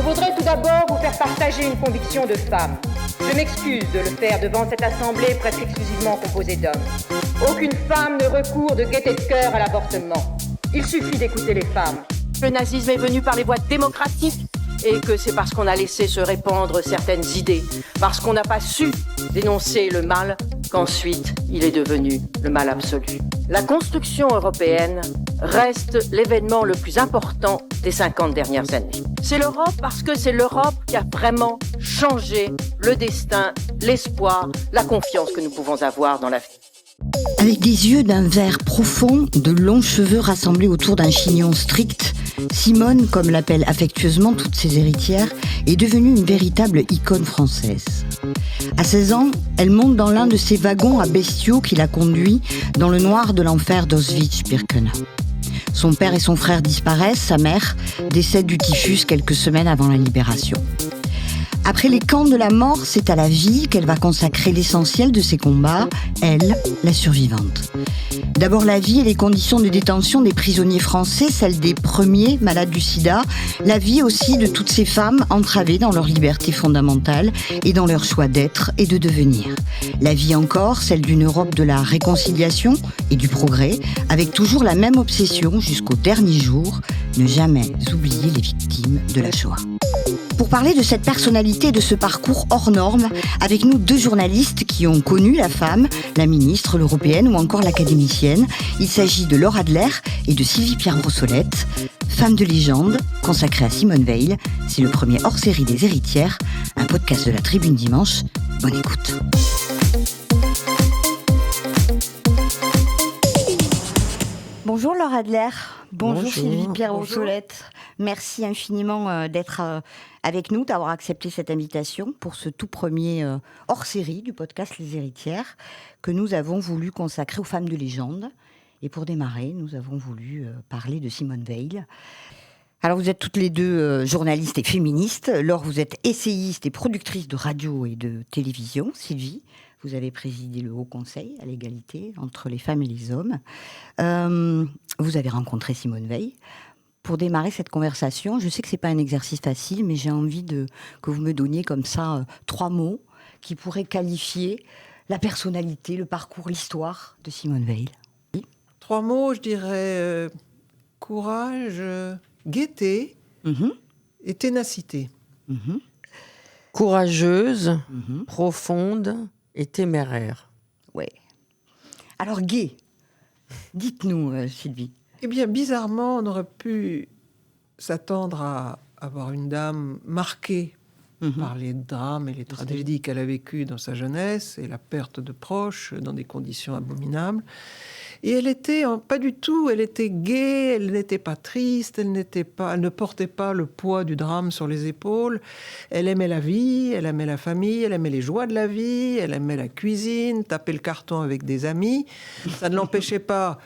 Je voudrais tout d'abord vous faire partager une conviction de femme. Je m'excuse de le faire devant cette assemblée presque exclusivement composée d'hommes. Aucune femme ne recourt de gaieté de cœur à l'avortement. Il suffit d'écouter les femmes. Le nazisme est venu par les voies démocratiques et que c'est parce qu'on a laissé se répandre certaines idées, parce qu'on n'a pas su dénoncer le mal, qu'ensuite il est devenu le mal absolu. La construction européenne reste l'événement le plus important des 50 dernières années. C'est l'Europe parce que c'est l'Europe qui a vraiment changé le destin, l'espoir, la confiance que nous pouvons avoir dans la vie. Avec des yeux d'un vert profond, de longs cheveux rassemblés autour d'un chignon strict, Simone, comme l'appellent affectueusement toutes ses héritières, est devenue une véritable icône française. À 16 ans, elle monte dans l'un de ces wagons à bestiaux qui la conduit dans le noir de l'enfer d'Auschwitz-Birkenau. Son père et son frère disparaissent, sa mère décède du typhus quelques semaines avant la libération. Après les camps de la mort, c'est à la vie qu'elle va consacrer l'essentiel de ses combats, elle, la survivante. D'abord la vie et les conditions de détention des prisonniers français, celles des premiers malades du sida, la vie aussi de toutes ces femmes entravées dans leur liberté fondamentale et dans leur choix d'être et de devenir. La vie encore, celle d'une Europe de la réconciliation et du progrès, avec toujours la même obsession jusqu'au dernier jour, ne jamais oublier les victimes de la Shoah. Pour parler de cette personnalité, de ce parcours hors norme, avec nous deux journalistes qui ont connu la femme, la ministre, l'européenne ou encore l'académicienne. Il s'agit de Laure Adler et de Sylvie Pierre-Brossolette, femme de légende, consacrée à Simone Veil. C'est le premier hors-série des Héritières, un podcast de la Tribune Dimanche. Bonne écoute. Bonjour Laure Adler. Bonjour Sylvie Pierre-Brossolette. Merci infiniment d'être avec nous, d'avoir accepté cette invitation pour ce tout premier hors-série du podcast Les Héritières que nous avons voulu consacrer aux femmes de légende. Et pour démarrer, nous avons voulu parler de Simone Veil. Alors vous êtes toutes les deux journalistes et féministes. Laure, vous êtes essayiste et productrice de radio et de télévision. Sylvie, vous avez présidé le Haut Conseil à l'égalité entre les femmes et les hommes. Vous avez rencontré Simone Veil. Pour démarrer cette conversation, je sais que ce n'est pas un exercice facile, mais j'ai envie que vous me donniez comme ça 3 mots qui pourraient qualifier la personnalité, le parcours, l'histoire de Simone Veil. 3 mots, je dirais courage, gaieté et ténacité. Courageuse, profonde et téméraire. Ouais. Alors, gai, dites-nous, Sylvie. Eh bien, bizarrement, on aurait pu s'attendre à avoir une dame marquée par les drames et les tragédies qu'elle a vécues dans sa jeunesse et la perte de proches dans des conditions abominables. Et elle était pas du tout, elle était gaie, elle n'était pas triste, elle ne portait pas le poids du drame sur les épaules. Elle aimait la vie, elle aimait la famille, elle aimait les joies de la vie, elle aimait la cuisine, taper le carton avec des amis. Ça ne l'empêchait pas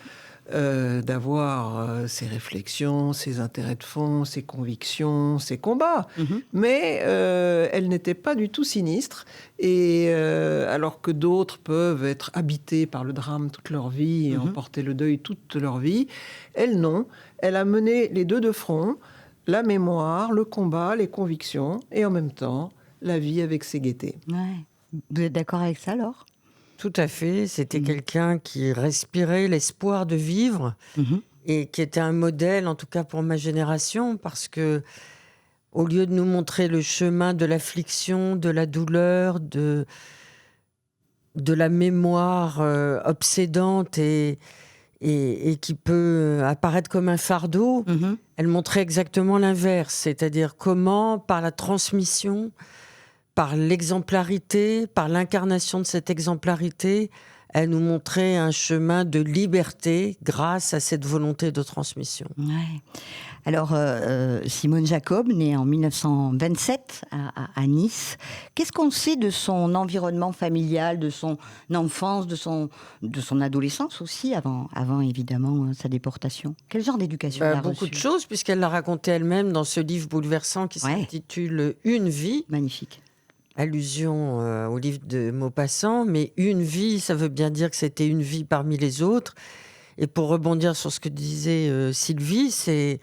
d'avoir ses réflexions, ses intérêts de fond, ses convictions, ses combats. Mais elle n'était pas du tout sinistre. Et alors que d'autres peuvent être habités par le drame toute leur vie et emporter le deuil toute leur vie, elle non. Elle a mené les deux de front, la mémoire, le combat, les convictions, et en même temps, la vie avec ses gaietés. Ouais. Vous êtes d'accord avec ça, Laure ? Tout à fait. C'était quelqu'un qui respirait l'espoir de vivre et qui était un modèle, en tout cas pour ma génération, parce que au lieu de nous montrer le chemin de l'affliction, de la douleur, de la mémoire obsédante et qui peut apparaître comme un fardeau, elle montrait exactement l'inverse, c'est-à-dire comment, par la transmission, par l'exemplarité, par l'incarnation de cette exemplarité, elle nous montrait un chemin de liberté grâce à cette volonté de transmission. Ouais. Alors, Simone Jacob, née en 1927 à Nice, qu'est-ce qu'on sait de son environnement familial, de son enfance, de son adolescence aussi, avant évidemment sa déportation ? Quel genre d'éducation elle a reçu ? Beaucoup de choses, puisqu'elle l'a raconté elle-même dans ce livre bouleversant qui s'intitule « Une vie ». Magnifique. Allusion au livre de Maupassant, mais une vie, ça veut bien dire que c'était une vie parmi les autres. Et pour rebondir sur ce que disait Sylvie, c'est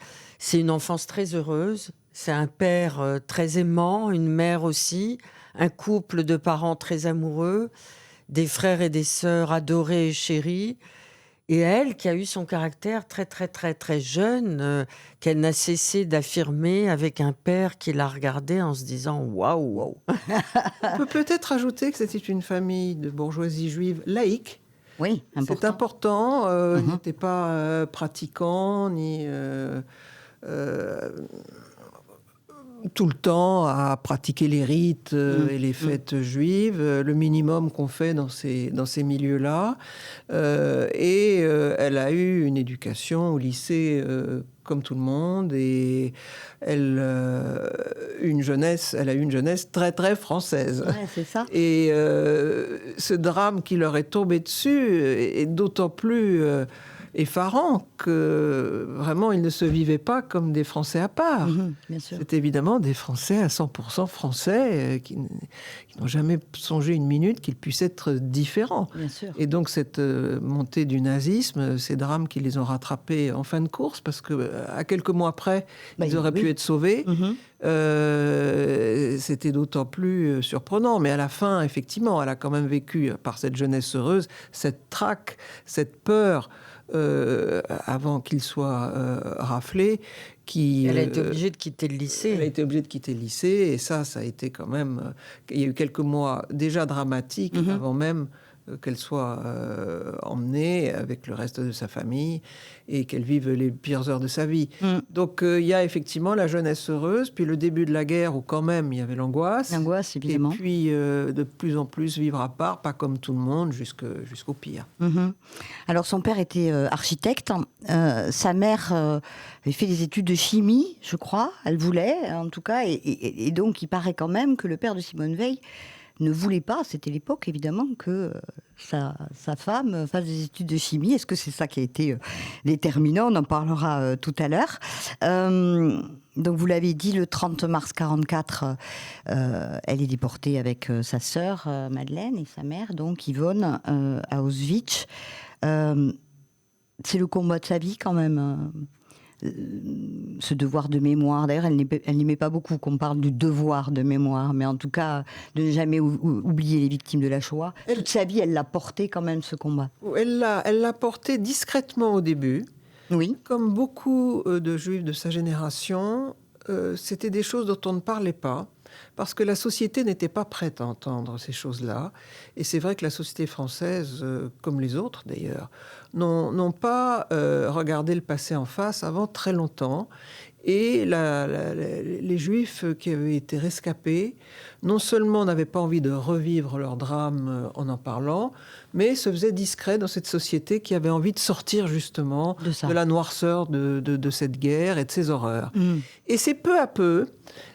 une enfance très heureuse. C'est un père très aimant, une mère aussi, un couple de parents très amoureux, des frères et des sœurs adorés et chéris. Et elle, qui a eu son caractère très, très, très, très jeune, qu'elle n'a cessé d'affirmer avec un père qui la regardait en se disant « waouh ». On peut peut-être ajouter que c'était une famille de bourgeoisie juive laïque. Oui, important. C'est important. Ils n'étaient pas pratiquants, ni tout le temps à pratiquer les rites et les fêtes juives, le minimum qu'on fait dans ces milieux-là. Elle a eu une éducation au lycée comme tout le monde, et elle a eu une jeunesse très très française. Ouais, c'est ça. Et ce drame qui leur est tombé dessus est d'autant plus effarant que vraiment ils ne se vivaient pas comme des Français à part. Bien sûr. C'est évidemment des Français à 100% français qui n'ont jamais songé une minute qu'ils puissent être différents. Bien sûr. Et donc cette montée du nazisme, ces drames qui les ont rattrapés en fin de course, parce que à quelques mois après, ils auraient pu être sauvés. C'était d'autant plus surprenant. Mais à la fin, effectivement, elle a quand même vécu, par cette jeunesse heureuse, cette traque, cette peur avant qu'il soit raflé. Elle a été obligée de quitter le lycée. Elle a été obligée de quitter le lycée, et ça a été quand même... il y a eu quelques mois déjà dramatiques avant même qu'elle soit emmenée avec le reste de sa famille et qu'elle vive les pires heures de sa vie. Donc il y a effectivement la jeunesse heureuse, puis le début de la guerre où quand même il y avait l'angoisse. L'angoisse, évidemment. Et puis de plus en plus vivre à part, pas comme tout le monde, jusqu'au pire. Alors son père était architecte, sa mère avait fait des études de chimie, je crois, elle voulait en tout cas, et donc il paraît quand même que le père de Simone Veil ne voulait pas, c'était l'époque évidemment, que sa femme fasse des études de chimie. Est-ce que c'est ça qui a été déterminant? On en parlera tout à l'heure. Donc vous l'avez dit, le 30 mars 1944, elle est déportée avec sa sœur Madeleine et sa mère, donc Yvonne, à Auschwitz. C'est le combat de sa vie quand même. Ce devoir de mémoire. D'ailleurs, elle n'aimait pas beaucoup qu'on parle du devoir de mémoire, mais en tout cas, de ne jamais oublier les victimes de la Shoah. Toute sa vie, elle l'a porté quand même, ce combat. Elle l'a porté discrètement au début. Oui. Comme beaucoup de juifs de sa génération, c'était des choses dont on ne parlait pas, parce que la société n'était pas prête à entendre ces choses-là. Et c'est vrai que la société française, comme les autres d'ailleurs, n'ont pas regardé le passé en face avant très longtemps. Et les Juifs qui avaient été rescapés, non seulement n'avaient pas envie de revivre leur drame en parlant, mais se faisaient discrets dans cette société qui avait envie de sortir justement de la noirceur de cette guerre et de ses horreurs. Et c'est peu à peu,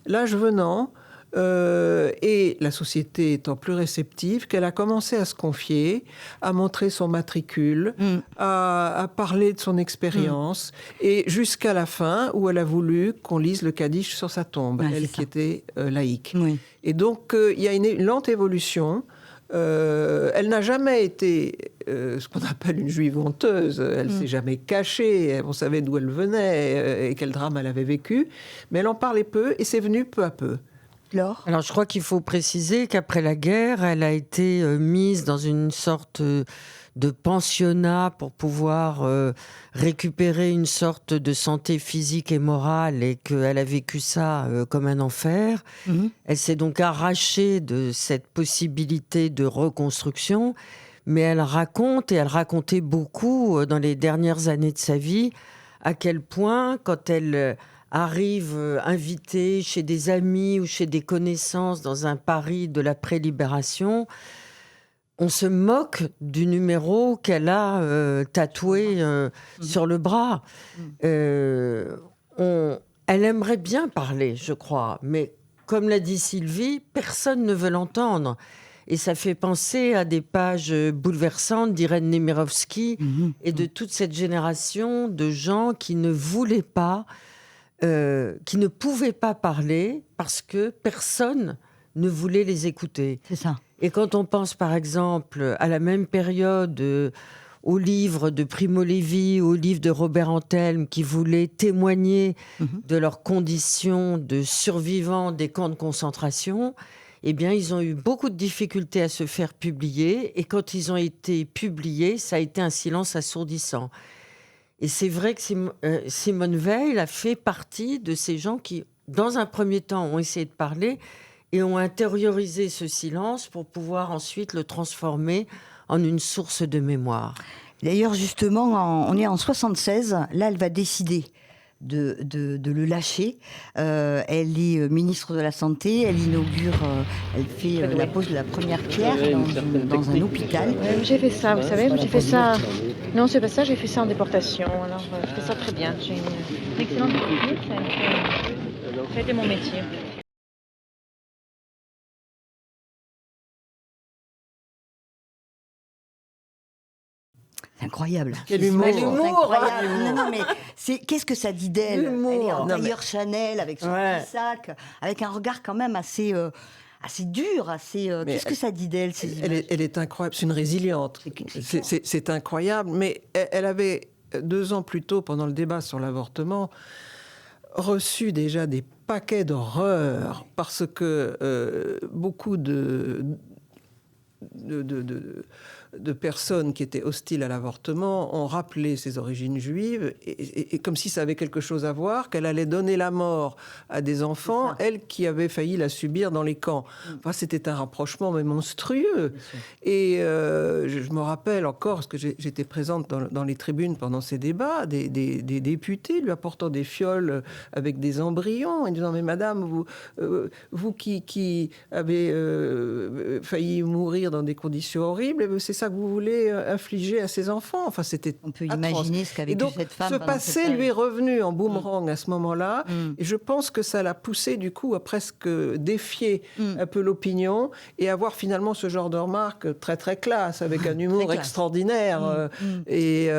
l'âge venant, et la société étant plus réceptive, qu'elle a commencé à se confier, à montrer son matricule, à parler de son expérience, et jusqu'à la fin où elle a voulu qu'on lise le Kaddish sur sa tombe, elle qui était laïque. Oui. Et donc il y a une lente évolution. Elle n'a jamais été ce qu'on appelle une juive honteuse. Elle s'est jamais cachée. On savait d'où elle venait et quel drame elle avait vécu, mais elle en parlait peu, et c'est venu peu à peu. Alors, je crois qu'il faut préciser qu'après la guerre, elle a été mise dans une sorte de pensionnat pour pouvoir récupérer une sorte de santé physique et morale, et qu'elle a vécu ça comme un enfer. Elle s'est donc arrachée de cette possibilité de reconstruction, mais elle raconte, et elle racontait beaucoup dans les dernières années de sa vie, à quel point, quand elle arrive invitée chez des amis ou chez des connaissances dans un Paris de l'après-libération, on se moque du numéro qu'elle a tatoué sur le bras. Elle aimerait bien parler, je crois, mais comme l'a dit Sylvie, personne ne veut l'entendre. Et ça fait penser à des pages bouleversantes d'Irène Nemirovsky et de toute cette génération de gens qui ne voulaient pas, qui ne pouvaient pas parler parce que personne ne voulait les écouter. C'est ça. Et quand on pense par exemple à la même période aux livres de Primo Levi, aux livres de Robert Antelme, qui voulaient témoigner de leurs conditions de survivants des camps de concentration, eh bien, ils ont eu beaucoup de difficultés à se faire publier. Et quand ils ont été publiés, ça a été un silence assourdissant. Et c'est vrai que Simone Veil a fait partie de ces gens qui, dans un premier temps, ont essayé de parler et ont intériorisé ce silence pour pouvoir ensuite le transformer en une source de mémoire. D'ailleurs, justement, on est en 76. Là, elle va décider de le lâcher. Elle est ministre de la Santé. Elle inaugure, elle fait la pose de la première pierre dans un hôpital. J'ai fait ça, vous savez, j'ai fait ça. Non, c'est pas ça, j'ai fait ça en déportation. Alors, je fais ça très bien. J'ai une excellente technique. Ça a été mon métier. C'est incroyable. Quel humour. Incroyable. Non, mais qu'est-ce que ça dit d'elle? L'humour. Elle est en tailleur Chanel avec son petit sac, avec un regard quand même assez dur, qu'est-ce que ça dit d'elle, ces images? Elle est incroyable, c'est une résiliente. C'est incroyable, mais elle avait 2 ans plus tôt, pendant le débat sur l'avortement, reçu déjà des paquets d'horreurs parce que beaucoup de personnes qui étaient hostiles à l'avortement ont rappelé ses origines juives et comme si ça avait quelque chose à voir, qu'elle allait donner la mort à des enfants, elle qui avait failli la subir dans les camps. Enfin, c'était un rapprochement mais monstrueux. Et je me rappelle encore, parce que j'étais présente dans les tribunes pendant ces débats, des députés lui apportant des fioles avec des embryons et disant « Mais madame, vous qui avez failli mourir dans des conditions horribles, c'est ça que vous voulez infliger à ces enfants ?» Enfin, c'était On peut atroce. imaginer ce qu'avait vécu cette femme. Ce passé lui est revenu en boomerang à ce moment-là. Et je pense que ça l'a poussé, du coup, à presque défier un peu l'opinion et avoir finalement ce genre de remarques très, très classe, avec un humour extraordinaire. Et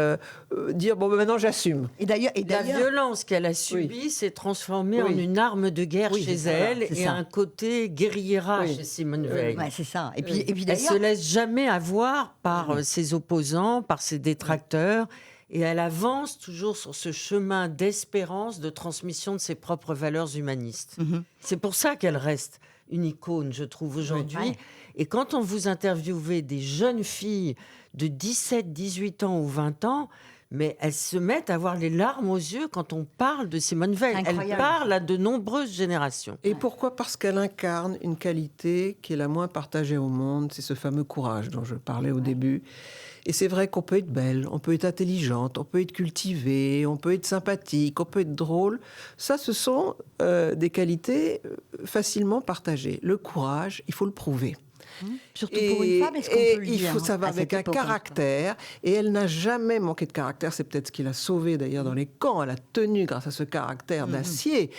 dire, bon, maintenant, j'assume. Et d'ailleurs, la violence qu'elle a subie s'est transformée en une arme de guerre chez elle et un côté guerriera chez Simone Veil. Ouais, c'est ça. Et puis Elle d'ailleurs, se laisse jamais avoir par ses opposants, par ses détracteurs, et elle avance toujours sur ce chemin d'espérance, de transmission de ses propres valeurs humanistes. C'est pour ça qu'elle reste une icône, je trouve, aujourd'hui. Et quand on vous interviewez des jeunes filles de 17, 18 ans ou 20 ans, mais elles se mettent à avoir les larmes aux yeux quand on parle de Simone Veil. Elle parle à de nombreuses générations. Et pourquoi ? Parce qu'elle incarne une qualité qui est la moins partagée au monde, c'est ce fameux courage dont je parlais au début. Et c'est vrai qu'on peut être belle, on peut être intelligente, on peut être cultivée, on peut être sympathique, on peut être drôle. Ça, ce sont des qualités facilement partagées. Le courage, il faut le prouver. Surtout pour une femme, est-ce qu'on peut le dire? Il faut savoir avec un caractère, et elle n'a jamais manqué de caractère. C'est peut-être ce qui l'a sauvée d'ailleurs dans les camps. Elle a tenu grâce à ce caractère d'acier.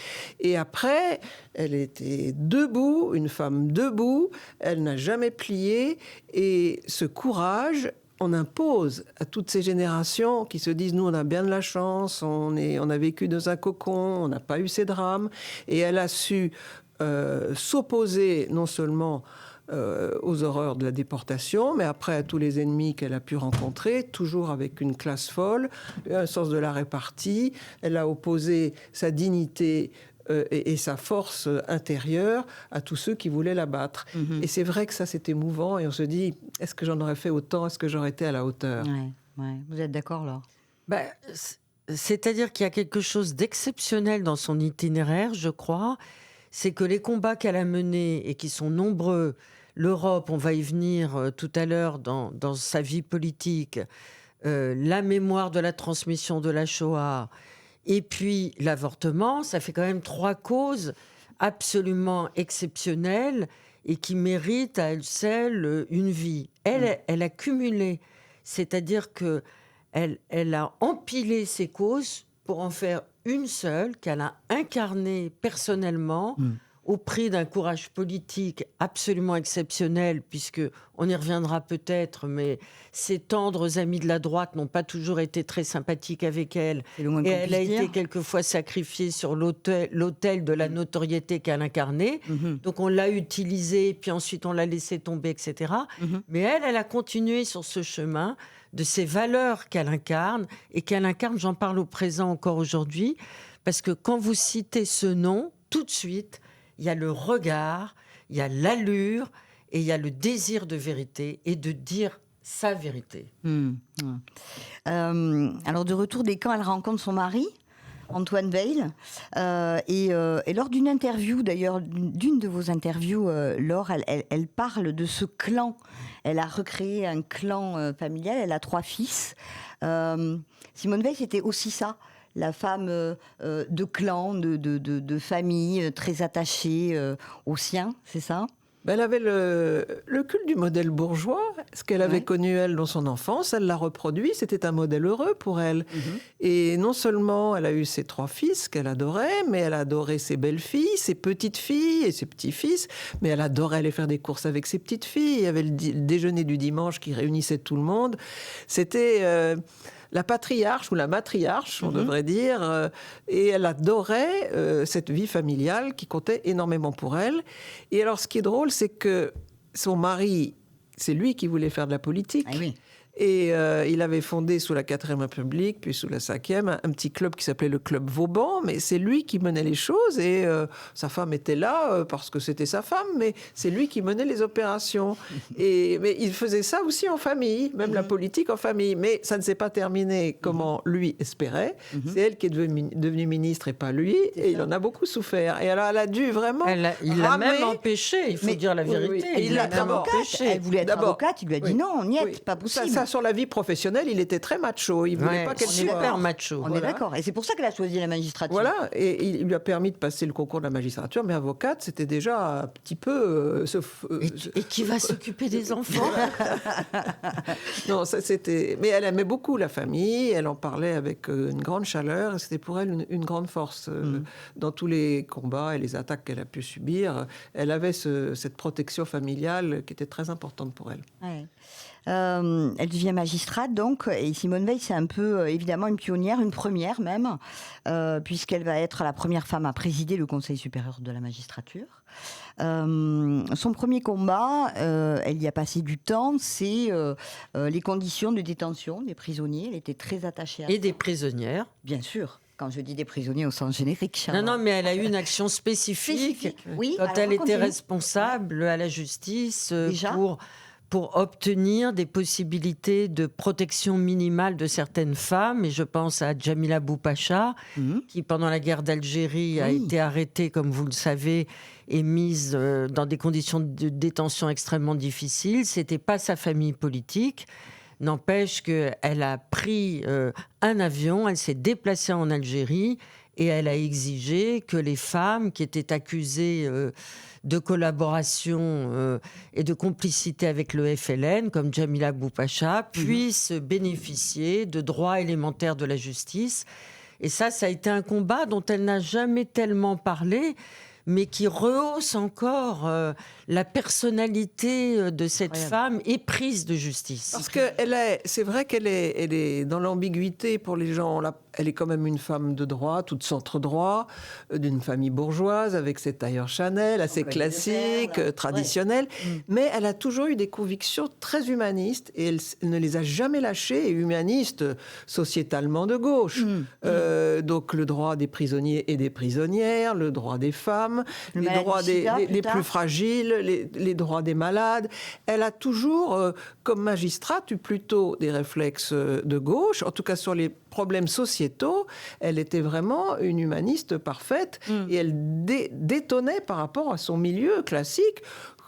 Et après, elle était debout, une femme debout. Elle n'a jamais plié. Et ce courage, on impose à toutes ces générations qui se disent, nous, on a bien de la chance, on a vécu dans un cocon, on n'a pas eu ces drames. Et elle a su s'opposer non seulement aux horreurs de la déportation, mais après à tous les ennemis qu'elle a pu rencontrer, toujours avec une classe folle, un sens de la répartie. Elle a opposé sa dignité et sa force intérieure à tous ceux qui voulaient la battre. Et c'est vrai que ça, c'est émouvant, et on se dit, est-ce que j'en aurais fait autant? Est-ce que j'aurais été à la hauteur? Vous êtes d'accord, Laure? C'est-à-dire qu'il y a quelque chose d'exceptionnel dans son itinéraire, je crois, c'est que les combats qu'elle a menés, et qui sont nombreux, l'Europe, on va y venir tout à l'heure dans sa vie politique, la mémoire de la transmission de la Shoah, et puis l'avortement, ça fait quand même 3 causes absolument exceptionnelles et qui méritent à elles seules une vie. Elle a cumulé, c'est-à-dire que elle a empilé ses causes pour en faire une seule, qu'elle a incarnée personnellement, au prix d'un courage politique absolument exceptionnel, puisque on y reviendra peut-être, mais ses tendres amis de la droite n'ont pas toujours été très sympathiques avec elle. C'est le moins Et qu'on elle a puisse dire. été quelquefois sacrifiée sur l'autel de la notoriété qu'elle incarnait. Donc on l'a utilisée, puis ensuite on l'a laissée tomber, etc. Mais elle a continué sur ce chemin de ces valeurs qu'elle incarne, et qu'elle incarne, j'en parle au présent encore aujourd'hui, parce que quand vous citez ce nom, tout de suite, il y a le regard, il y a l'allure, et il y a le désir de vérité, et de dire sa vérité. Alors, de retour des camps, elle rencontre son mari, Antoine Veil. Et lors d'une interview, d'ailleurs, d'une de vos interviews, Laure, elle parle de ce clan. Elle a recréé un clan familial, elle a 3 fils. Simone Veil, c'était aussi ça, la femme de clan, de famille, très attachée au sien, c'est ça ? Elle avait le culte du modèle bourgeois, ce qu'elle avait connu, elle, dans son enfance. Elle l'a reproduit, c'était un modèle heureux pour elle. Et non seulement elle a eu ses 3 fils qu'elle adorait, mais elle adorait ses belles-filles, ses petites-filles et ses petits-fils. Mais elle adorait aller faire des courses avec ses petites-filles. Il y avait le déjeuner du dimanche qui réunissait tout le monde. C'était... la patriarche ou la matriarche, on devrait dire, et elle adorait cette vie familiale qui comptait énormément pour elle. Et alors, ce qui est drôle, c'est que son mari, c'est lui qui voulait faire de la politique. Ah oui. Et il avait fondé sous la 4e République, puis sous la 5e, un petit club qui s'appelait le Club Vauban, mais c'est lui qui menait les choses, et sa femme était là parce que c'était sa femme, mais c'est lui qui menait les opérations. Mais il faisait ça aussi en famille, même la politique en famille. Mais ça ne s'est pas terminé comment lui espérait. C'est elle qui est devenue ministre et pas lui, et il en a beaucoup souffert. Et alors elle a dû vraiment Il l'a même empêché, il faut dire la vérité. Oui. Il l'a même empêché. Elle voulait être avocate, il lui a dit non, niet, pas possible. Ça, sur la vie professionnelle, il était très macho. Il voulait pas qu'elle soit super macho. On est d'accord. Et c'est pour ça qu'elle a choisi la magistrature. Voilà, et il lui a permis de passer le concours de la magistrature, mais avocate, c'était déjà un petit peu... Et qui va s'occuper des enfants? Non, ça c'était... Mais elle aimait beaucoup la famille, elle en parlait avec une grande chaleur, et c'était pour elle une grande force. Dans tous les combats et les attaques qu'elle a pu subir, elle avait cette protection familiale qui était très importante pour elle. Ouais. Elle devient magistrate, donc, et Simone Veil, c'est un peu, évidemment, une pionnière, une première même, puisqu'elle va être la première femme à présider le Conseil supérieur de la magistrature. Son premier combat, elle y a passé du temps, c'est les conditions de détention des prisonniers. Elle était très attachée à ça. Et des prisonnières. Bien sûr. Quand je dis des prisonniers au sens générique, Charles. Non, mais elle a eu une action spécifique, oui, quand elle était responsable à la justice pour obtenir des possibilités de protection minimale de certaines femmes. Et je pense à Djamila Boupacha, qui, pendant la guerre d'Algérie, a été arrêtée, comme vous le savez, et mise dans des conditions de détention extrêmement difficiles. C'était pas sa famille politique. N'empêche qu'elle a pris un avion, elle s'est déplacée en Algérie et elle a exigé que les femmes qui étaient accusées de collaboration et de complicité avec le FLN, comme Djamila Boupacha, puissent bénéficier de droits élémentaires de la justice. Et ça a été un combat dont elle n'a jamais tellement parlé, mais qui rehausse encore la personnalité de cette femme éprise de justice. Parce que c'est vrai qu'elle est dans l'ambiguïté pour les gens. Elle est quand même une femme de droit, toute centre-droit, d'une famille bourgeoise, avec ses tailleurs Chanel, assez classiques, traditionnels. Mais elle a toujours eu des convictions très humanistes et elle ne les a jamais lâchées. Et humaniste, sociétalement de gauche. Donc le droit des prisonniers et des prisonnières, le droit des femmes, les droits des plus fragiles, les droits des malades. Elle a toujours, comme magistrate, eu plutôt des réflexes de gauche, en tout cas sur les problèmes sociétaux. Elle était vraiment une humaniste parfaite et elle détonnait par rapport à son milieu classique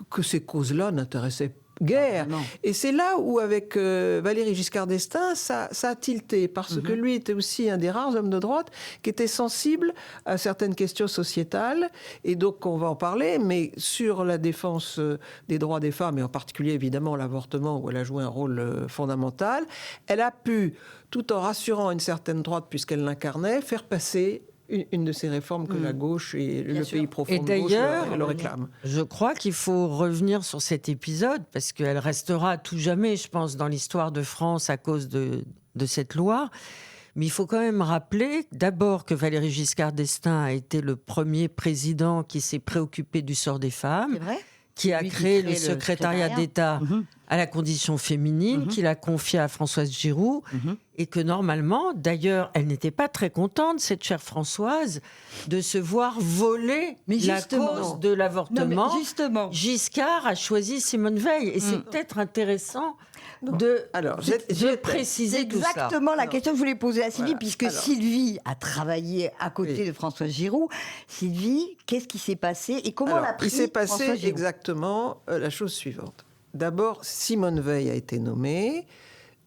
que ces causes-là n'intéressaient guerre. Et c'est là où, avec Valéry Giscard d'Estaing, ça a tilté, parce que lui était aussi un des rares hommes de droite qui était sensible à certaines questions sociétales, et donc on va en parler, mais sur la défense des droits des femmes, et en particulier évidemment l'avortement, où elle a joué un rôle fondamental, elle a pu, tout en rassurant une certaine droite, puisqu'elle l'incarnait, faire passer une de ces réformes que la gauche et le pays profond Et de gauche d'ailleurs, le réclament. Je crois qu'il faut revenir sur cet épisode, parce qu'elle restera à tout jamais, je pense, dans l'histoire de France à cause de cette loi. Mais il faut quand même rappeler, d'abord, que Valéry Giscard d'Estaing a été le premier président qui s'est préoccupé du sort des femmes. C'est vrai ? Qui a créé le secrétariat d'État à la condition féminine, qu'il a confié à Françoise Giroud, et que normalement, d'ailleurs, elle n'était pas très contente, cette chère Françoise, de se voir voler la cause de l'avortement. Justement. Giscard a choisi Simone Veil, et c'est peut-être intéressant de préciser tout ça. Exactement la question que je voulais poser à Sylvie, puisque Sylvie a travaillé à côté de Françoise Giroud. Sylvie, qu'est-ce qui s'est passé et comment l'a pris Il s'est passé Françoise Giroud exactement la chose suivante. D'abord, Simone Veil a été nommée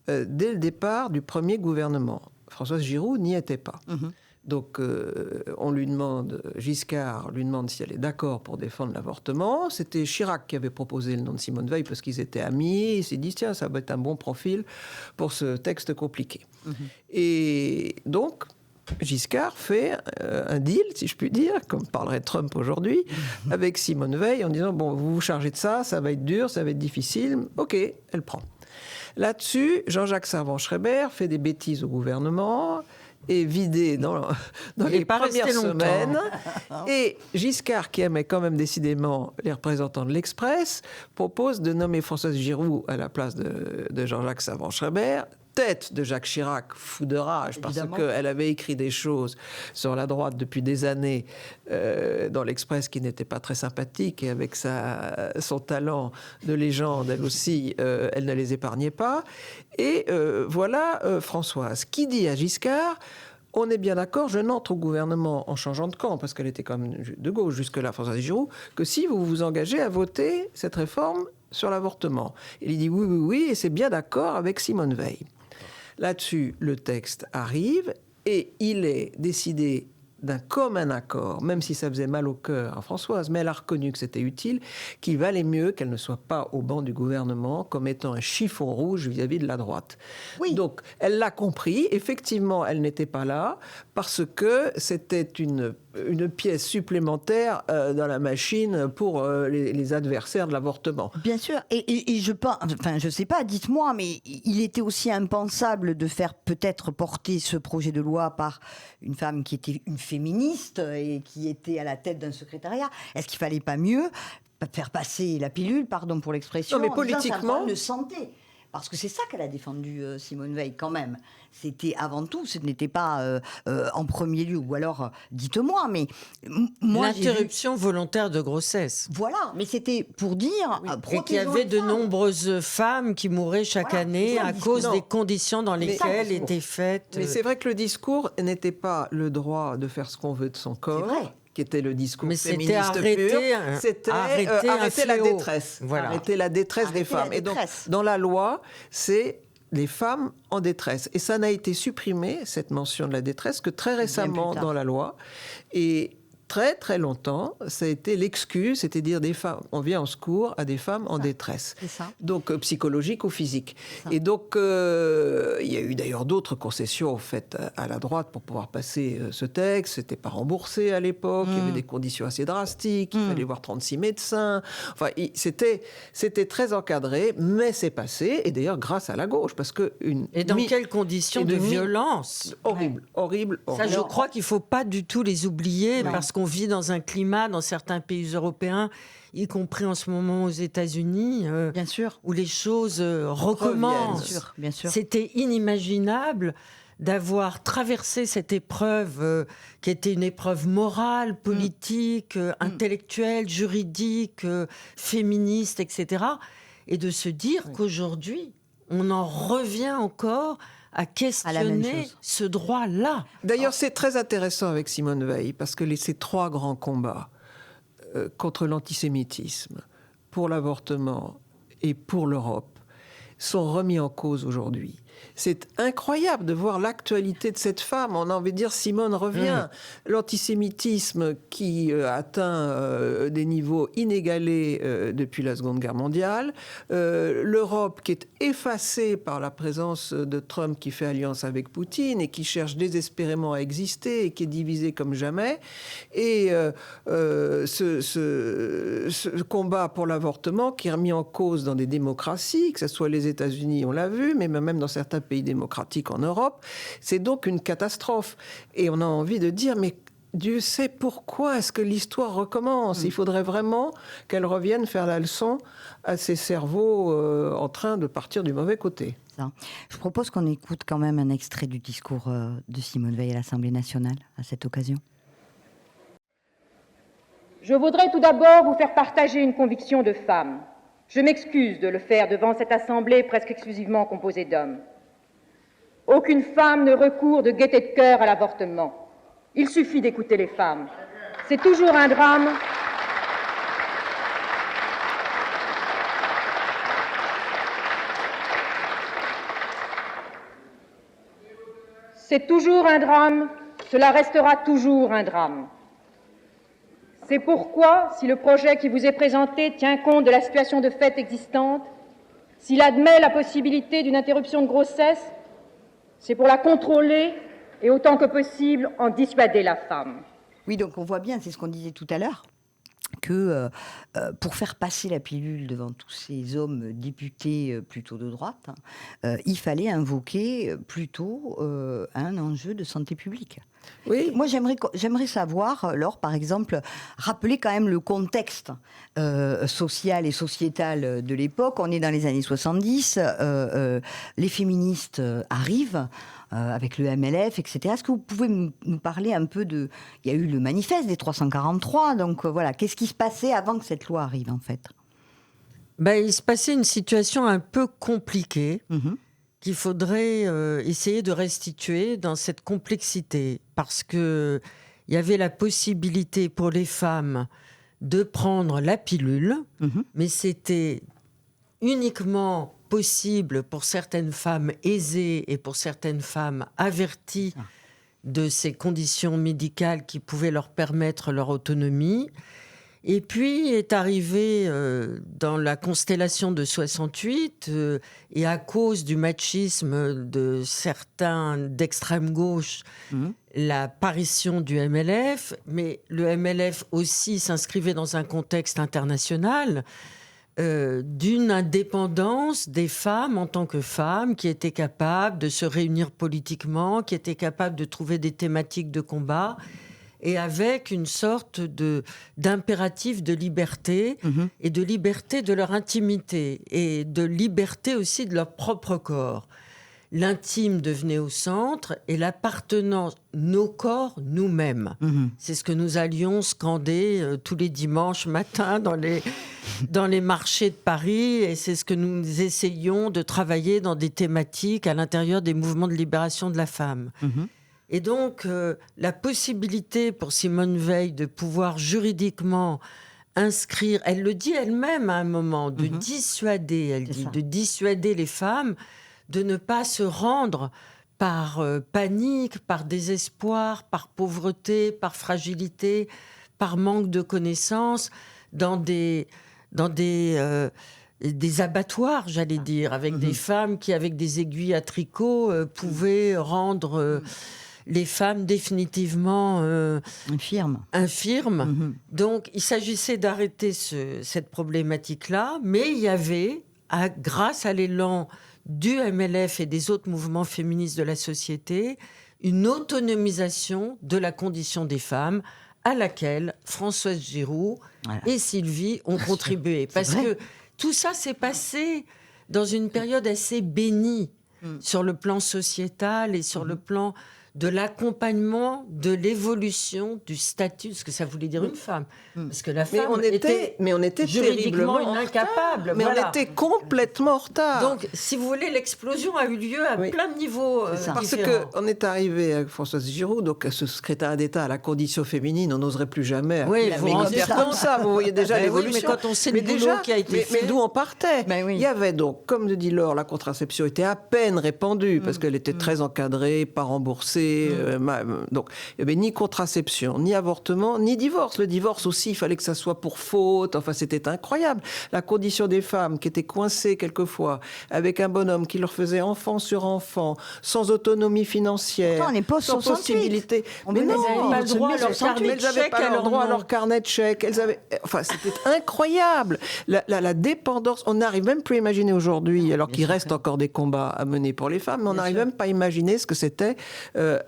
dès le départ du premier gouvernement. Françoise Giroud n'y était pas. Donc, on lui demande, Giscard lui demande si elle est d'accord pour défendre l'avortement. C'était Chirac qui avait proposé le nom de Simone Veil parce qu'ils étaient amis. Il s'est dit, tiens, ça va être un bon profil pour ce texte compliqué. Et donc, Giscard fait un deal, si je puis dire, comme parlerait Trump aujourd'hui, avec Simone Veil en disant, bon, vous vous chargez de ça, ça va être dur, ça va être difficile. Ok, elle prend. Là-dessus, Jean-Jacques Servan-Schreiber fait des bêtises au gouvernement, est vidé dans les premières semaines. Et Giscard, qui aimait quand même décidément les représentants de l'Express, propose de nommer Françoise Giroud à la place de Jean-Jacques Servan-Schreiber, tête de Jacques Chirac, fou de rage, parce qu'elle avait écrit des choses sur la droite depuis des années dans l'Express qui n'étaient pas très sympathiques, et avec son talent de légende, elle aussi, elle ne les épargnait pas. Et voilà Françoise, qui dit à Giscard, on est bien d'accord, je n'entre au gouvernement en changeant de camp, parce qu'elle était quand même de gauche jusque-là, Françoise Giroud, que si vous vous engagez à voter cette réforme sur l'avortement. Et il dit oui, et c'est bien d'accord avec Simone Veil. Là-dessus, le texte arrive et il est décidé d'un commun accord, même si ça faisait mal au cœur à Françoise, mais elle a reconnu que c'était utile, qu'il valait mieux qu'elle ne soit pas au banc du gouvernement comme étant un chiffon rouge vis-à-vis de la droite. Oui. Donc, elle l'a compris. Effectivement, elle n'était pas là parce que c'était une pièce supplémentaire dans la machine pour les adversaires de l'avortement. Bien sûr. Et je pense, enfin, je sais pas, dites-moi, mais il était aussi impensable de faire peut-être porter ce projet de loi par une femme qui était une féministe et qui était à la tête d'un secrétariat. Est-ce qu'il fallait pas mieux faire passer la pilule, pardon pour l'expression, non, mais politiquement, de santé? Parce que c'est ça qu'elle a défendu, Simone Veil, quand même. C'était avant tout, ce n'était pas en premier lieu. Ou alors, dites-moi, mais moi, l'interruption volontaire de grossesse. Voilà, mais c'était pour dire... Et qu'il y avait de nombreuses femmes qui mouraient chaque année à cause des conditions dans lesquelles étaient faites... Mais c'est vrai que le discours n'était pas le droit de faire ce qu'on veut de son corps. C'est vrai. Qui était le discours féministe pur, c'était arrêter la détresse. Voilà. Arrêter la détresse des femmes. Et donc, dans la loi, c'est les femmes en détresse. Et ça n'a été supprimé, cette mention de la détresse, que très récemment dans la loi. Et très, très longtemps, ça a été l'excuse, c'est-à-dire des femmes, on vient en secours à des femmes en détresse. C'est ça. Donc, psychologique ou physique. Et donc, il y a eu d'ailleurs d'autres concessions faites à la droite pour pouvoir passer ce texte. C'était pas remboursé à l'époque. Il y avait des conditions assez drastiques. Il fallait voir 36 médecins. Enfin, c'était très encadré, mais c'est passé. Et d'ailleurs, grâce à la gauche, parce que et dans quelles conditions de violence horrible. Ça, je crois qu'il faut pas du tout les oublier, parce qu'on vit dans un climat, dans certains pays européens, y compris en ce moment aux États-Unis, bien sûr, où les choses recommencent. Bien sûr. C'était inimaginable d'avoir traversé cette épreuve qui était une épreuve morale, politique, intellectuelle, juridique, féministe, etc. Et de se dire qu'aujourd'hui, on en revient encore à questionner ce droit-là. D'ailleurs, c'est très intéressant avec Simone Veil, parce que ces trois grands combats contre l'antisémitisme, pour l'avortement et pour l'Europe, sont remis en cause aujourd'hui. C'est incroyable de voir l'actualité de cette femme. On a envie de dire Simone revient. L'antisémitisme qui atteint des niveaux inégalés depuis la Seconde Guerre mondiale. L'Europe qui est effacée par la présence de Trump qui fait alliance avec Poutine et qui cherche désespérément à exister et qui est divisée comme jamais. Et ce combat pour l'avortement qui est remis en cause dans des démocraties, que ce soit les États-Unis, on l'a vu, mais même dans certains pays démocratiques en Europe, c'est donc une catastrophe. Et on a envie de dire, mais Dieu sait pourquoi est-ce que l'histoire recommence. Il faudrait vraiment qu'elle revienne faire la leçon à ces cerveaux en train de partir du mauvais côté. Je propose qu'on écoute quand même un extrait du discours de Simone Veil à l'Assemblée nationale à cette occasion. Je voudrais tout d'abord vous faire partager une conviction de femme. Je m'excuse de le faire devant cette assemblée presque exclusivement composée d'hommes. Aucune femme ne recourt de gaieté de cœur à l'avortement. Il suffit d'écouter les femmes. C'est toujours un drame. C'est toujours un drame, cela restera toujours un drame. C'est pourquoi, si le projet qui vous est présenté tient compte de la situation de fait existante, s'il admet la possibilité d'une interruption de grossesse, c'est pour la contrôler et autant que possible en dissuader la femme. Oui, donc on voit bien, c'est ce qu'on disait tout à l'heure, que pour faire passer la pilule devant tous ces hommes députés plutôt de droite, il fallait invoquer plutôt un enjeu de santé publique. Oui. Moi, j'aimerais savoir, Laure, par exemple, rappeler quand même le contexte social et sociétal de l'époque. On est dans les années 70, les féministes arrivent avec le MLF, etc. Est-ce que vous pouvez nous parler un peu de... Il y a eu le manifeste des 343, donc voilà, qu'est-ce qui se passait avant que cette loi arrive, en fait ? Il se passait une situation un peu compliquée. Qu'il faudrait essayer de restituer dans cette complexité, parce que il y avait la possibilité pour les femmes de prendre la pilule, mais c'était uniquement possible pour certaines femmes aisées et pour certaines femmes averties de ces conditions médicales qui pouvaient leur permettre leur autonomie. Et puis est arrivé dans la constellation de 68, et à cause du machisme de certains d'extrême gauche, l'apparition du MLF, mais le MLF aussi s'inscrivait dans un contexte international d'une indépendance des femmes en tant que femmes qui étaient capables de se réunir politiquement, qui étaient capables de trouver des thématiques de combat, et avec une sorte d'impératif de liberté, et de liberté de leur intimité, et de liberté aussi de leur propre corps. L'intime devenait au centre, et l'appartenance, nos corps, nous-mêmes. C'est ce que nous allions scander tous les dimanches matins dans les marchés de Paris, et c'est ce que nous essayions de travailler dans des thématiques à l'intérieur des mouvements de libération de la femme. Et donc, la possibilité pour Simone Veil de pouvoir juridiquement inscrire, elle le dit elle-même à un moment, de dissuader, elle dit, de dissuader les femmes de ne pas se rendre par panique, par désespoir, par pauvreté, par fragilité, par manque de connaissances, dans des abattoirs, j'allais dire, avec des femmes qui, avec des aiguilles à tricot, pouvaient rendre... les femmes définitivement infirmes. Donc, il s'agissait d'arrêter cette problématique-là, mais il y avait, grâce à l'élan du MLF et des autres mouvements féministes de la société, une autonomisation de la condition des femmes à laquelle Françoise Giroud et Sylvie ont contribué. Parce que tout ça s'est passé dans une période assez bénie sur le plan sociétal et sur le plan de l'accompagnement de l'évolution du statut, ce que ça voulait dire une femme. Parce que la femme on était juridiquement terriblement incapable. Mais on était complètement en retard. Donc, si vous voulez, l'explosion a eu lieu à plein de niveaux Parce différents. qu'on est arrivé avec Françoise Giroud, donc ce secrétaire d'État à la condition féminine, on n'oserait plus jamais vous rendez comme ça. Vous voyez déjà l'évolution. mais quand on sait le boulot qui a été fait... Mais d'où on partait Il y avait donc, comme dit Laure, la contraception était à peine répandue, parce qu'elle était très encadrée, pas remboursée. Donc, il n'y avait ni contraception, ni avortement, ni divorce. Le divorce aussi, il fallait que ça soit pour faute. Enfin, c'était incroyable. La condition des femmes qui étaient coincées quelquefois avec un bonhomme qui leur faisait enfant sur enfant, sans autonomie financière, Pourtant, on est pas sans 68. possibilité. Mais non, elles n'avaient pas le droit à leur carnet de elles n'avaient chèques pas leur droit à leur carnet de chèques. Enfin, c'était incroyable. La dépendance, on n'arrive même plus à imaginer aujourd'hui, alors qu'il reste encore des combats à mener pour les femmes, mais on n'arrive même pas à imaginer ce que c'était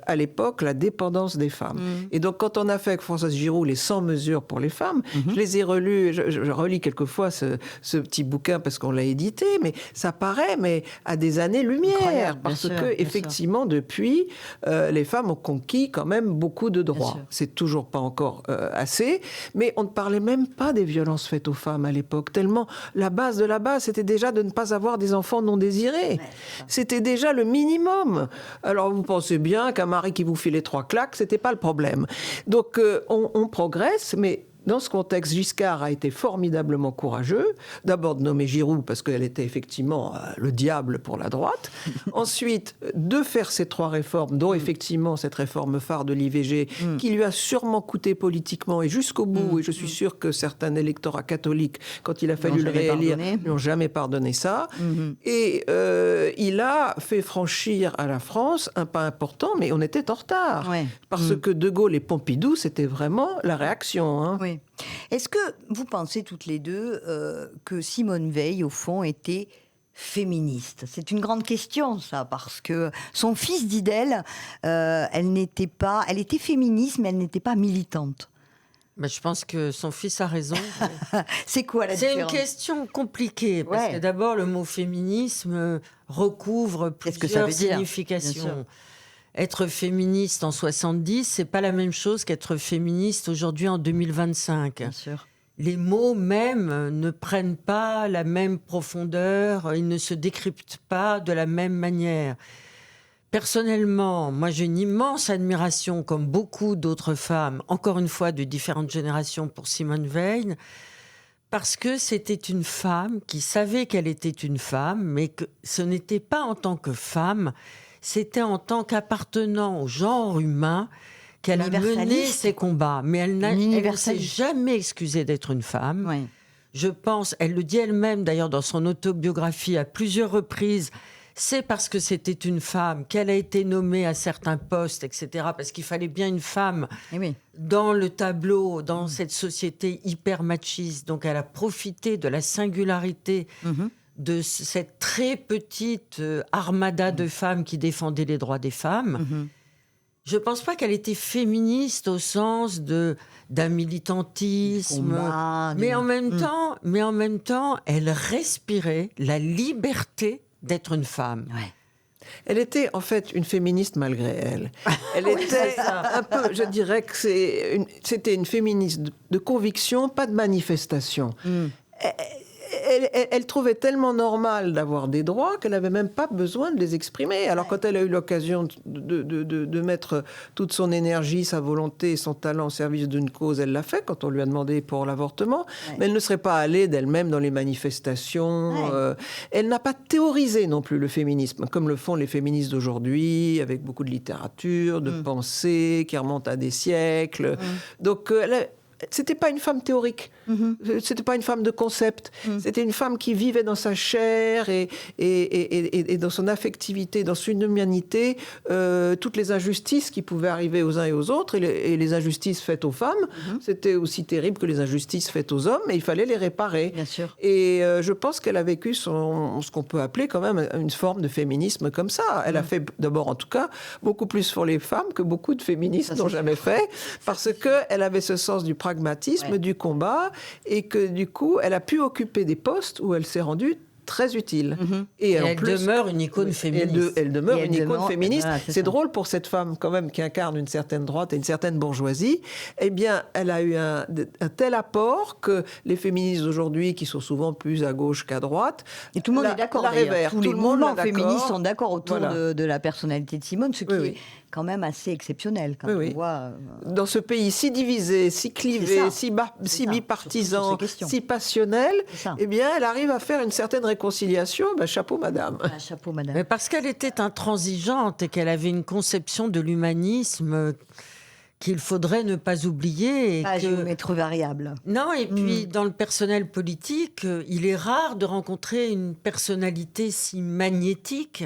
à l'époque, la dépendance des femmes. Et donc, quand on a fait avec Françoise Giroud les 100 mesures pour les femmes, je les ai relus, je relis quelquefois ce petit bouquin parce qu'on l'a édité, mais ça paraît à des années-lumière, parce que effectivement, depuis, les femmes ont conquis quand même beaucoup de droits. C'est toujours pas encore assez, mais on ne parlait même pas des violences faites aux femmes à l'époque, tellement la base de la base, c'était déjà de ne pas avoir des enfants non désirés. C'était déjà le minimum. Alors vous pensez bien qu'un mari qui vous filait 3 claques, c'était pas le problème. Donc on progresse, mais dans ce contexte, Giscard a été formidablement courageux. D'abord de nommer Giroud, parce qu'elle était effectivement le diable pour la droite. Ensuite, de faire ces 3 réformes, dont effectivement cette réforme phare de l'IVG, qui lui a sûrement coûté politiquement et jusqu'au bout. Et je suis sûr que certains électorats catholiques, quand il a fallu le réélire, ne n'ont jamais pardonné ça. Et il a fait franchir à la France un pas important, mais on était en retard. Parce que De Gaulle et Pompidou, c'était vraiment la réaction. Oui. Est-ce que vous pensez toutes les deux que Simone Veil, au fond, était féministe? C'est une grande question, ça, parce que son fils dit d'elle, elle était féministe, mais elle n'était pas militante. Je pense que son fils a raison. C'est quoi la différence? C'est une question compliquée, parce que d'abord, le mot féminisme recouvre plusieurs significations. Être féministe en 70, c'est pas la même chose qu'être féministe aujourd'hui en 2025. Bien sûr. Les mots même ne prennent pas la même profondeur, ils ne se décryptent pas de la même manière. Personnellement, moi j'ai une immense admiration, comme beaucoup d'autres femmes, encore une fois de différentes générations, pour Simone Veil, parce que c'était une femme qui savait qu'elle était une femme, mais que ce n'était pas en tant que femme, c'était en tant qu'appartenant au genre humain qu'elle a mené ses combats. Mais elle ne s'est jamais excusée d'être une femme. Oui. Je pense, elle le dit elle-même d'ailleurs dans son autobiographie à plusieurs reprises, c'est parce que c'était une femme qu'elle a été nommée à certains postes, etc. Parce qu'il fallait bien une femme dans le tableau, dans cette société hyper machiste. Donc elle a profité de la singularité de cette très petite armada de femmes qui défendaient les droits des femmes. Je ne pense pas qu'elle était féministe au sens d'un militantisme, mais en même temps, elle respirait la liberté d'être une femme. Elle était en fait une féministe malgré elle. Elle était un peu, je dirais que c'était une féministe de conviction, pas de manifestation. Elle trouvait tellement normal d'avoir des droits qu'elle n'avait même pas besoin de les exprimer. Alors quand elle a eu l'occasion de mettre toute son énergie, sa volonté et son talent au service d'une cause, elle l'a fait quand on lui a demandé pour l'avortement. Mais elle ne serait pas allée d'elle-même dans les manifestations. Elle n'a pas théorisé non plus le féminisme, comme le font les féministes d'aujourd'hui, avec beaucoup de littérature, de pensée qui remonte à des siècles. Donc c'était pas une femme théorique, c'était pas une femme de concept, c'était une femme qui vivait dans sa chair et dans son affectivité, dans son humanité, toutes les injustices qui pouvaient arriver aux uns et aux autres, et les injustices faites aux femmes, c'était aussi terrible que les injustices faites aux hommes, et il fallait les réparer. Bien sûr. Et je pense qu'elle a vécu ce qu'on peut appeler quand même une forme de féminisme comme ça. Elle a fait d'abord, en tout cas, beaucoup plus pour les femmes que beaucoup de féministes n'ont jamais fait, parce qu'elle avait ce sens du pragmatisme, du combat, et que du coup, elle a pu occuper des postes où elle s'est rendue très utile. Et en plus, demeure une icône féministe. Elle demeure une icône féministe. Voilà, c'est drôle pour cette femme quand même qui incarne une certaine droite et une certaine bourgeoisie. Eh bien, elle a eu un tel apport que les féministes d'aujourd'hui, qui sont souvent plus à gauche qu'à droite, et tout le monde est d'accord. Tous les mouvements féministes sont d'accord autour de la personnalité de Simone, ce qui est quand même assez exceptionnel quand on voit. Dans ce pays si divisé, si clivé, si bipartisan, si passionnel, eh bien, elle arrive à faire une certaine réconciliation. Chapeau, madame. Chapeau, madame. Mais parce qu'elle était intransigeante et qu'elle avait une conception de l'humanisme qu'il faudrait ne pas oublier. Géomètre variable. Non, et puis dans le personnel politique, il est rare de rencontrer une personnalité si magnétique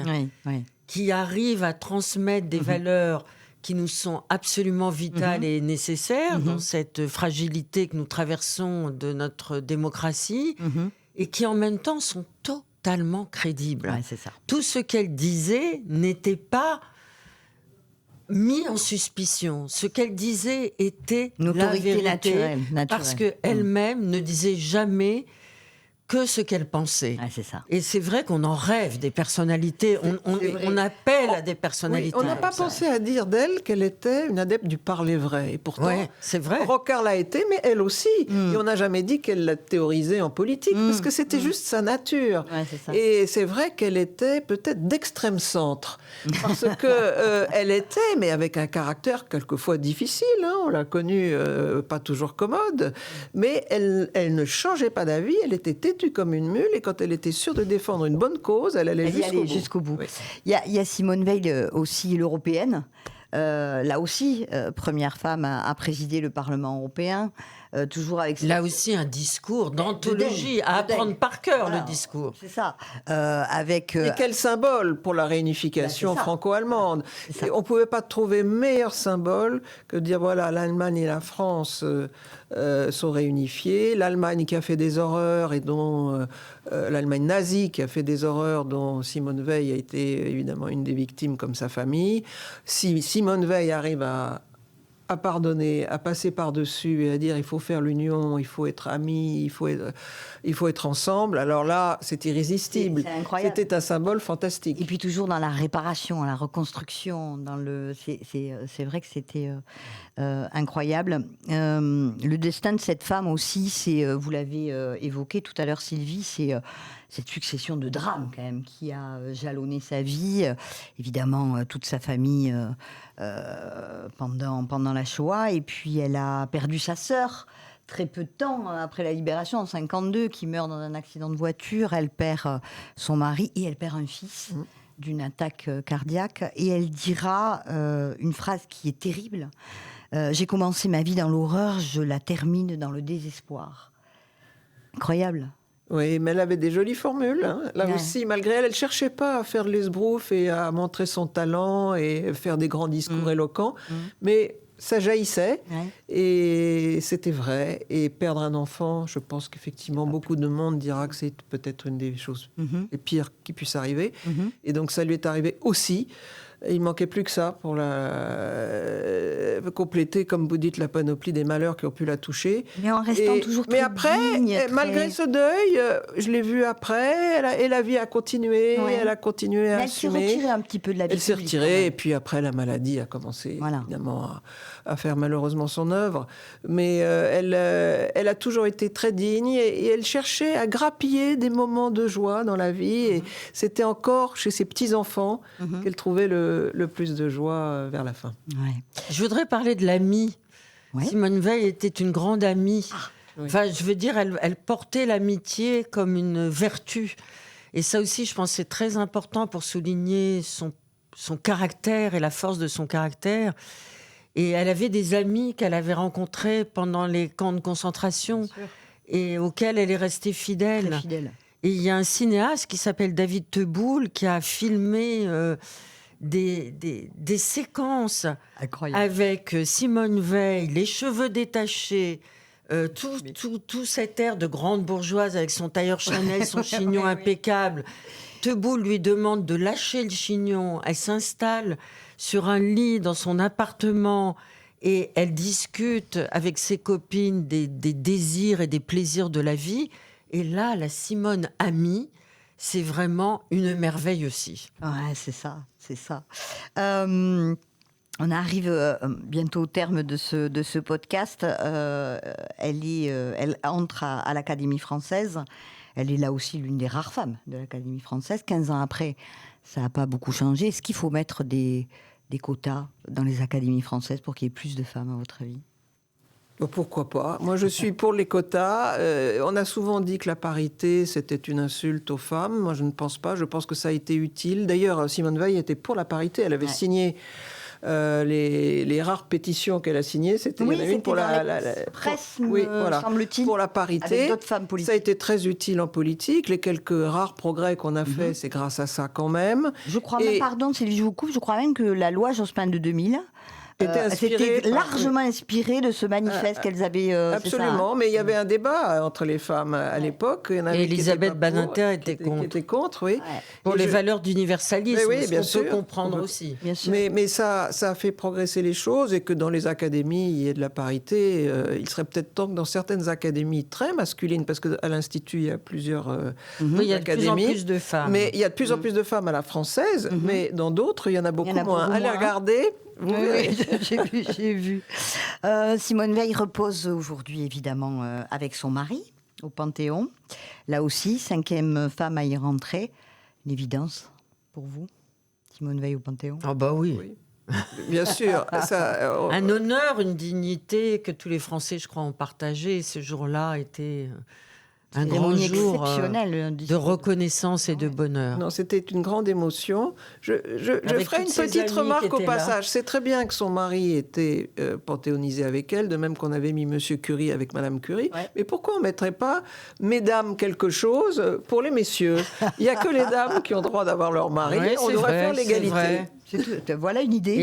qui arrive à transmettre des valeurs qui nous sont absolument vitales et nécessaires dans cette fragilité que nous traversons de notre démocratie et qui en même temps sont totalement crédibles. Ouais, c'est ça. Tout ce qu'elle disait n'était pas mis en suspicion. Ce qu'elle disait était une autorité naturelle. Parce qu'elle-même ne disait jamais que ce qu'elle pensait. C'est ça. Et c'est vrai qu'on en rêve des personnalités. On appelle à des personnalités. On n'a pas pensé à dire d'elle qu'elle était une adepte du parler vrai. Et pourtant, c'est vrai. Rocard l'a été, mais elle aussi. Et on n'a jamais dit qu'elle l'a théorisé en politique, parce que c'était juste sa nature. C'est ça. Et c'est vrai qu'elle était peut-être d'extrême centre. Parce que elle était, mais avec un caractère quelquefois difficile. On l'a connue pas toujours commode. Mais elle ne changeait pas d'avis. Elle était têtue comme une mule, et quand elle était sûre de défendre une bonne cause, elle allait jusqu'au bout. Oui. Il y a Simone Veil aussi, l'européenne. Là aussi, première femme à présider le Parlement européen, toujours avec... Là aussi, un discours d'anthologie, à apprendre par cœur le discours. C'est ça. Avec, Et quel symbole pour la réunification franco-allemande. Et on ne pouvait pas trouver meilleur symbole que de dire, voilà, l'Allemagne et la France sont réunifiées. L'Allemagne qui a fait des horreurs et dont... l'Allemagne nazie qui a fait des horreurs dont Simone Veil a été évidemment une des victimes comme sa famille. Si Simone Veil arrive à pardonner, à passer par-dessus et à dire il faut faire l'union, il faut être amis, il faut être ensemble, alors là, c'est irrésistible. C'est incroyable. C'était un symbole fantastique. Et puis toujours dans la réparation, la reconstruction, c'est vrai que c'était incroyable. Le destin de cette femme aussi, c'est, vous l'avez évoqué tout à l'heure Sylvie, c'est cette succession de drames quand même qui a jalonné sa vie. Évidemment, toute sa famille pendant la Shoah. Et puis elle a perdu sa sœur très peu de temps après la libération, en 1952, qui meurt dans un accident de voiture. Elle perd son mari et elle perd un fils d'une attaque cardiaque. Et elle dira une phrase qui est terrible. J'ai commencé ma vie dans l'horreur, je la termine dans le désespoir. Incroyable. Oui, mais elle avait des jolies formules. Là aussi, malgré elle ne cherchait pas à faire de l'esbrouf et à montrer son talent et faire des grands discours éloquents. Mais ça jaillissait et c'était vrai. Et perdre un enfant, je pense qu'effectivement, beaucoup de monde dira que c'est peut-être une des choses les pires qui puissent arriver. Et donc, ça lui est arrivé aussi. Il ne manquait plus que ça pour compléter, comme vous dites, la panoplie des malheurs qui ont pu la toucher. Mais en restant toujours très digne, malgré ce deuil, je l'ai vue après, et la vie a continué, elle a continué à assumer. Elle s'est retirée un petit peu de la vie. Elle s'est retirée, et puis après, la maladie a commencé, évidemment, à faire malheureusement son œuvre. Mais elle a toujours été très digne, et elle cherchait à grappiller des moments de joie dans la vie, et c'était encore chez ses petits-enfants qu'elle trouvait le plus de joie vers la fin. Je voudrais parler de l'amie. Simone Veil était une grande amie. Enfin, je veux dire, elle portait l'amitié comme une vertu. Et ça aussi, je pense, c'est très important pour souligner son caractère et la force de son caractère. Et elle avait des amis qu'elle avait rencontrés pendant les camps de concentration et auxquels elle est restée fidèle. Très fidèle. Et il y a un cinéaste qui s'appelle David Teboul qui a filmé des séquences avec Simone Veil, les cheveux détachés, tout cet air de grande bourgeoise avec son tailleur Chanel, son chignon impeccable. Teboul lui demande de lâcher le chignon. Elle s'installe sur un lit dans son appartement et elle discute avec ses copines des désirs et des plaisirs de la vie. Et là, la Simone amie, c'est vraiment une merveille aussi. Ouais, c'est ça. On arrive bientôt au terme de ce podcast. Elle entre à l'Académie française. Elle est là aussi l'une des rares femmes de l'Académie française. 15 ans après, ça n'a pas beaucoup changé. Est-ce qu'il faut mettre des quotas dans les académies françaises pour qu'il y ait plus de femmes, à votre avis ? Pourquoi pas ? Moi, je suis pour les quotas. On a souvent dit que la parité, c'était une insulte aux femmes. Moi, je ne pense pas. Je pense que ça a été utile. D'ailleurs, Simone Veil était pour la parité. Elle avait signé les rares pétitions qu'elle a signées. C'était une pour la presse, semble-t-il, pour la parité. Avec d'autres femmes politiques. Ça a été très utile en politique. Les quelques rares progrès qu'on a faits, c'est grâce à ça quand même. Je crois même, pardon, Sylvie, je vous coupe, je crois même que la loi Jospin de 2000... C'était largement inspiré de ce manifeste qu'elles avaient. Absolument, mais il y avait un débat entre les femmes à l'époque. Et Elisabeth Badinter était contre. Oui. Ouais. Pour les valeurs d'universalisme, bien sûr. On peut comprendre aussi. Bien sûr. Mais ça a fait progresser les choses, et que dans les académies, il y ait de la parité. Il serait peut-être temps que dans certaines académies très masculines, parce qu'à l'Institut, il y a plusieurs académies. Il y a de plus en plus de femmes. Mais il y a de plus en plus de femmes à la française, mais dans d'autres, il y en a beaucoup moins. Allez regarder. Oui, j'ai vu. Simone Veil repose aujourd'hui, évidemment, avec son mari au Panthéon. Là aussi, 5e femme à y rentrer. Une évidence pour vous, Simone Veil au Panthéon ? Ah bah oui. Bien sûr. Un honneur, une dignité que tous les Français, je crois, ont partagé. Ce jour-là était un grand jour de reconnaissance et de bonheur. Non, c'était une grande émotion. Je ferai une petite remarque au passage. C'est très bien que son mari était panthéonisé avec elle, de même qu'on avait mis Monsieur Curie avec Madame Curie. Ouais. Mais pourquoi on ne mettrait pas Mesdames quelque chose pour les messieurs ? Il n'y a que les dames qui ont droit d'avoir leur mari. Ouais, on devrait faire l'égalité. Voilà une idée.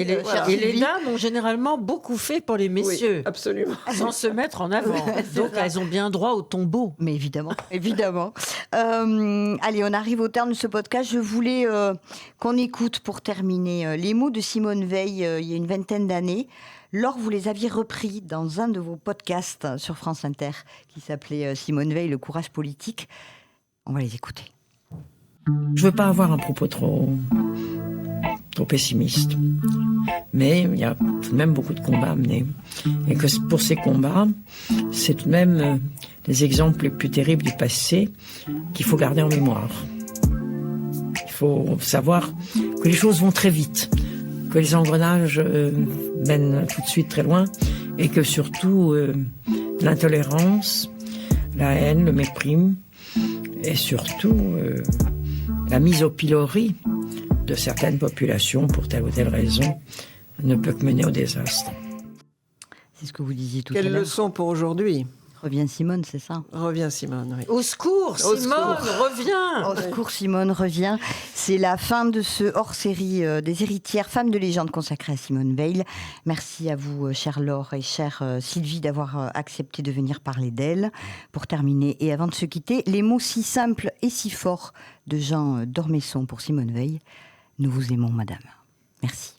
Et les dames ont généralement beaucoup fait pour les messieurs. Oui, absolument. Sans se mettre en avant. Donc elles ont bien droit au tombeau. Mais évidemment. Allez, on arrive au terme de ce podcast. Je voulais qu'on écoute, pour terminer, les mots de Simone Veil il y a une vingtaine d'années. Laure, vous les aviez repris dans un de vos podcasts sur France Inter qui s'appelait Simone Veil, le courage politique. On va les écouter. Je veux pas avoir un propos trop pessimiste. Mais il y a tout de même beaucoup de combats à mener. Et que pour ces combats, c'est tout de même les exemples les plus terribles du passé qu'il faut garder en mémoire. Il faut savoir que les choses vont très vite, que les engrenages mènent tout de suite très loin, et que surtout l'intolérance, la haine, le mépris, et surtout la mise au pilori de certaines populations pour telle ou telle raison ne peut que mener au désastre. C'est ce que vous disiez tout à l'heure. Quelle leçon pour aujourd'hui ? Reviens Simone, c'est ça ? Reviens Simone, oui. Au secours, Simone, reviens ! Au secours, Simone, reviens. C'est la fin de ce hors-série des héritières femmes de légende consacrée à Simone Veil. Merci à vous, chère Laure et chère Sylvie, d'avoir accepté de venir parler d'elle. Pour terminer, et avant de se quitter, les mots si simples et si forts de Jean d'Ormesson pour Simone Veil. Nous vous aimons, madame. Merci.